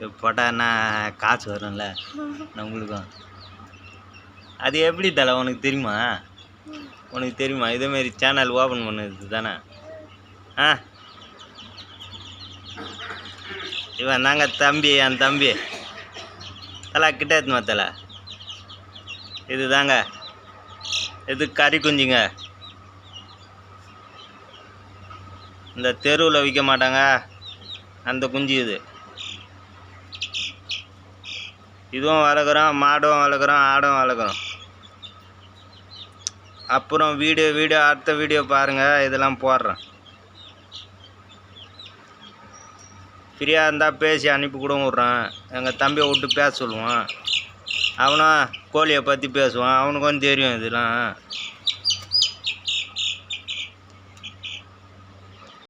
இது போட்டான்னா காசு வரும்ல நம்மளுக்கும். அது எப்படி தலை உனக்கு தெரியுமா? உனக்கு தெரியுமா? இதேமாரி சேனல் ஓப்பன் பண்ணுது தானே? ஆ, இவன் தாங்க தம்பி, என் தம்பி. தலை கிட்ட எடுத்துமா தலை. இது தாங்க, இது கறி குஞ்சுங்க. இந்த தெருவில் விற்க மாட்டாங்க அந்த குஞ்சு இது. இதுவும் வளர்க்குறோம், மாடும் வளர்க்குறோம், ஆடும் வளர்க்குறோம். அப்புறம் வீடியோ அடுத்த வீடியோ பாருங்கள், இதெல்லாம் போடுறேன். ஃப்ரீயாக இருந்தால் பேசி அனுப்பி கூட விட்றேன். எங்கள் தம்பியை விட்டு பேச சொல்லுவான். அவனும் கோழியை பற்றி பேசுவான், அவனுக்கும் தெரியும் இதெல்லாம்.